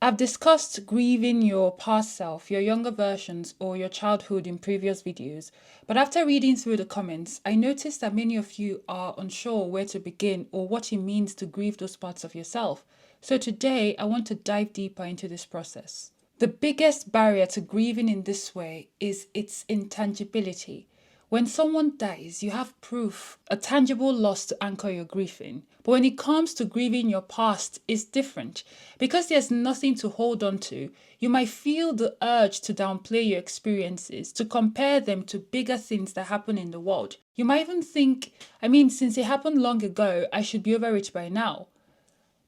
I've discussed grieving your past self, your younger versions, or your childhood in previous videos, but after reading through the comments, I noticed that many of you are unsure where to begin or what it means to grieve those parts of yourself. So today, I want to dive deeper into this process. The biggest barrier to grieving in this way is its intangibility. When someone dies, you have proof, a tangible loss to anchor your grief in. But when it comes to grieving your past, it's different. Because there's nothing to hold on to, you might feel the urge to downplay your experiences, to compare them to bigger things that happen in the world. You might even think, since it happened long ago, I should be over it by now.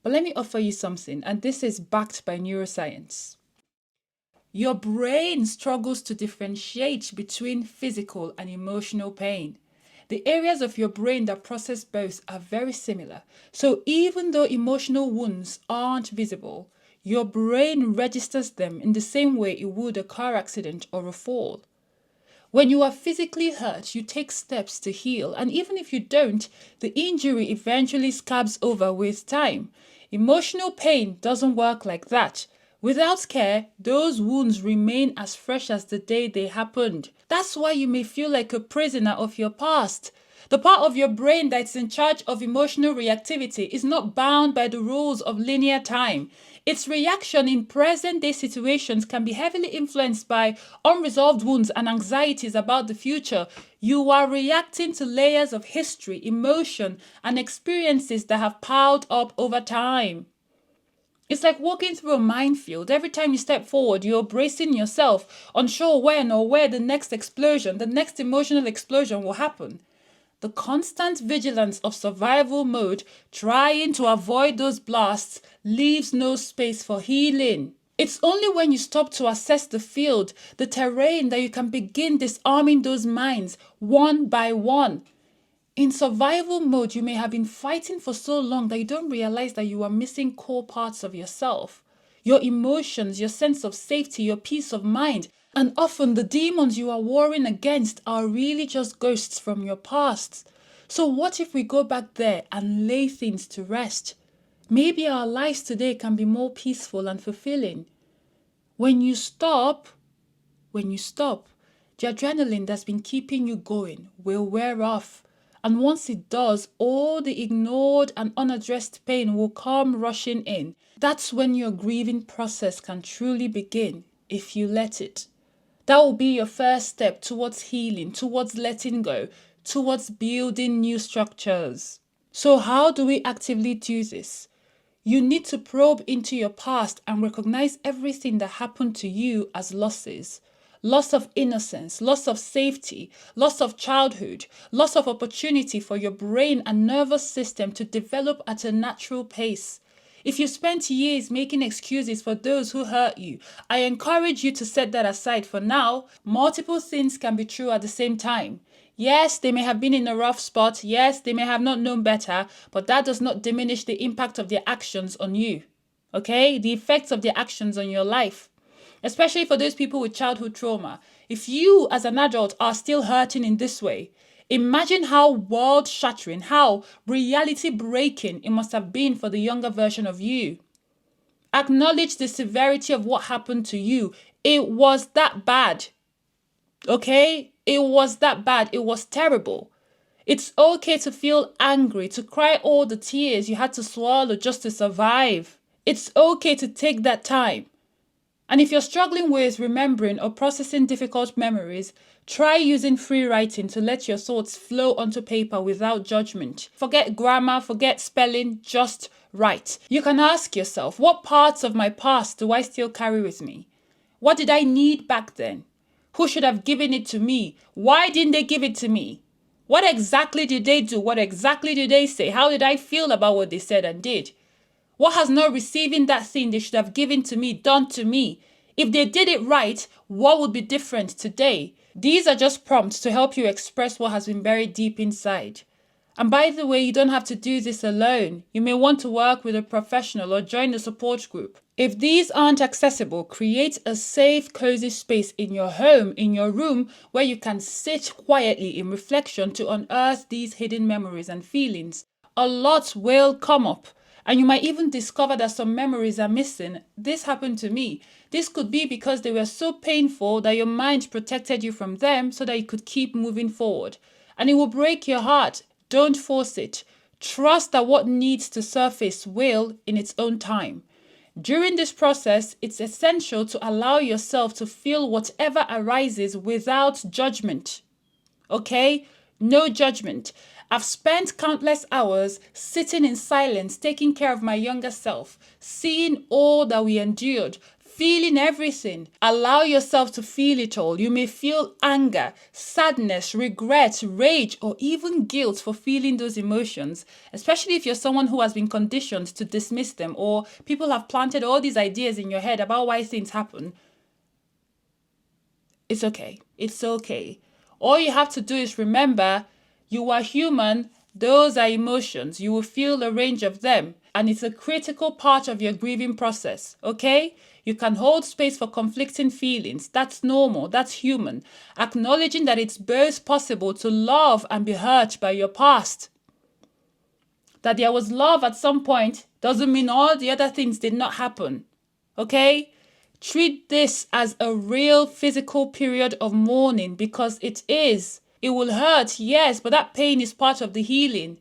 But let me offer you something, and this is backed by neuroscience. Your brain struggles to differentiate between physical and emotional pain. The areas of your brain that process both are very similar. So even though emotional wounds aren't visible, your brain registers them in the same way it would a car accident or a fall. When you are physically hurt, you take steps to heal, and even if you don't, the injury eventually scabs over with time. Emotional pain doesn't work like that. Without care, those wounds remain as fresh as the day they happened. That's why you may feel like a prisoner of your past. The part of your brain that's in charge of emotional reactivity is not bound by the rules of linear time. Its reaction in present-day situations can be heavily influenced by unresolved wounds and anxieties about the future. You are reacting to layers of history, emotion, and experiences that have piled up over time. It's like walking through a minefield. Every time you step forward, you're bracing yourself, unsure when or where the next explosion, the next emotional explosion will happen. The constant vigilance of survival mode, trying to avoid those blasts, leaves no space for healing. It's only when you stop to assess the field, the terrain, that you can begin disarming those minds one by one. In survival mode, you may have been fighting for so long that you don't realize that you are missing core parts of yourself. Your emotions, your sense of safety, your peace of mind. And often the demons you are warring against are really just ghosts from your past. So what if we go back there and lay things to rest? Maybe our lives today can be more peaceful and fulfilling. When you stop, the adrenaline that's been keeping you going will wear off. And once it does, all the ignored and unaddressed pain will come rushing in. That's when your grieving process can truly begin, if you let it. That will be your first step towards healing, towards letting go, towards building new structures. So how do we actively do this? You need to probe into your past and recognize everything that happened to you as losses. Loss of innocence, loss of safety, loss of childhood, loss of opportunity for your brain and nervous system to develop at a natural pace. If you spent years making excuses for those who hurt you, I encourage you to set that aside for now. Multiple things can be true at the same time. Yes, they may have been in a rough spot. Yes, they may have not known better, but that does not diminish the impact of their actions on you. Okay? The effects of their actions on your life. Especially for those people with childhood trauma. If you as an adult are still hurting in this way, imagine how world-shattering, how reality-breaking it must have been for the younger version of you. Acknowledge the severity of what happened to you. It was that bad. Okay? It was that bad. It was terrible. It's okay to feel angry, to cry all the tears you had to swallow just to survive. It's okay to take that time. And if you're struggling with remembering or processing difficult memories, try using free writing to let your thoughts flow onto paper without judgment. Forget grammar, forget spelling, just write. You can ask yourself, what parts of my past do I still carry with me? What did I need back then? Who should have given it to me? Why didn't they give it to me? What exactly did they do? What exactly did they say? How did I feel about what they said and did? What has not receiving that thing they should have given to me done to me? If they did it right, what would be different today? These are just prompts to help you express what has been buried deep inside. And by the way, you don't have to do this alone. You may want to work with a professional or join a support group. If these aren't accessible, create a safe, cozy space in your home, in your room, where you can sit quietly in reflection to unearth these hidden memories and feelings. A lot will come up. And you might even discover that some memories are missing. This happened to me. This could be because they were so painful that your mind protected you from them so that you could keep moving forward. And it will break your heart. Don't force it. Trust that what needs to surface will in its own time. During this process, it's essential to allow yourself to feel whatever arises without judgment. Okay? No judgment. I've spent countless hours sitting in silence, taking care of my younger self, seeing all that we endured, feeling everything. Allow yourself to feel it all. You may feel anger, sadness, regret, rage, or even guilt for feeling those emotions, especially if you're someone who has been conditioned to dismiss them, or people have planted all these ideas in your head about why things happen. It's okay. It's okay. All you have to do is remember you are human. Those are emotions. You will feel a range of them. And it's a critical part of your grieving process. Okay? You can hold space for conflicting feelings. That's normal. That's human. Acknowledging that it's both possible to love and be hurt by your past. That there was love at some point doesn't mean all the other things did not happen. Okay? Treat this as a real physical period of mourning because it is. It will hurt, yes, but that pain is part of the healing.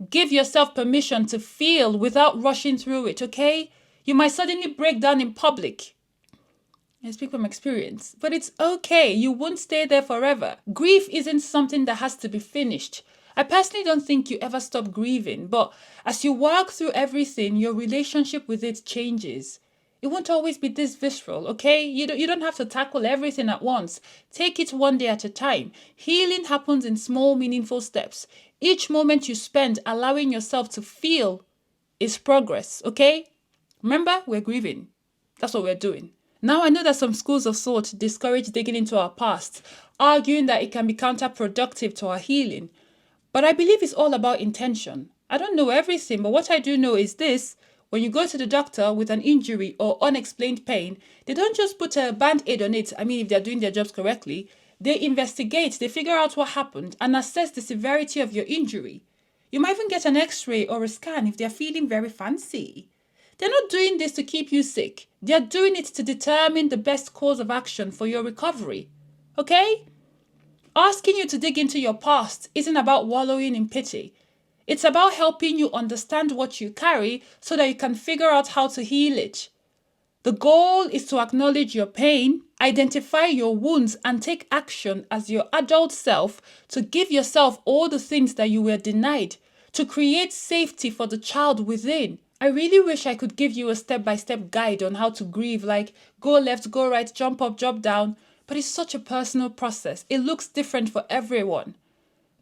Give yourself permission to feel without rushing through it, okay? You might suddenly break down in public. I speak from experience. But it's okay. You won't stay there forever. Grief isn't something that has to be finished. I personally don't think you ever stop grieving, but as you work through everything, your relationship with it changes. It won't always be this visceral, okay? You don't have to tackle everything at once. Take it one day at a time. Healing happens in small, meaningful steps. Each moment you spend allowing yourself to feel is progress, okay? Remember, we're grieving. That's what we're doing. Now, I know that some schools of thought discourage digging into our past, arguing that it can be counterproductive to our healing. But I believe it's all about intention. I don't know everything, but what I do know is this. When you go to the doctor with an injury or unexplained pain, they don't just put a band-aid on it, if they're doing their jobs correctly. They investigate, they figure out what happened and assess the severity of your injury. You might even get an x-ray or a scan if they're feeling very fancy. They're not doing this to keep you sick. They're doing it to determine the best course of action for your recovery. Okay? Asking you to dig into your past isn't about wallowing in pity. It's about helping you understand what you carry so that you can figure out how to heal it. The goal is to acknowledge your pain, identify your wounds, and take action as your adult self to give yourself all the things that you were denied, to create safety for the child within. I really wish I could give you a step-by-step guide on how to grieve, like go left, go right, jump up, jump down, but it's such a personal process. It looks different for everyone.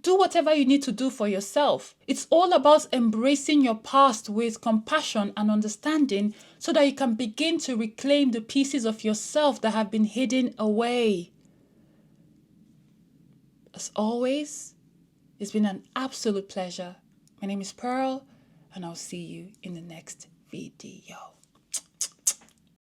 Do whatever you need to do for yourself. It's all about embracing your past with compassion and understanding so that you can begin to reclaim the pieces of yourself that have been hidden away. As always, it's been an absolute pleasure. My name is Pearl, and I'll see you in the next video.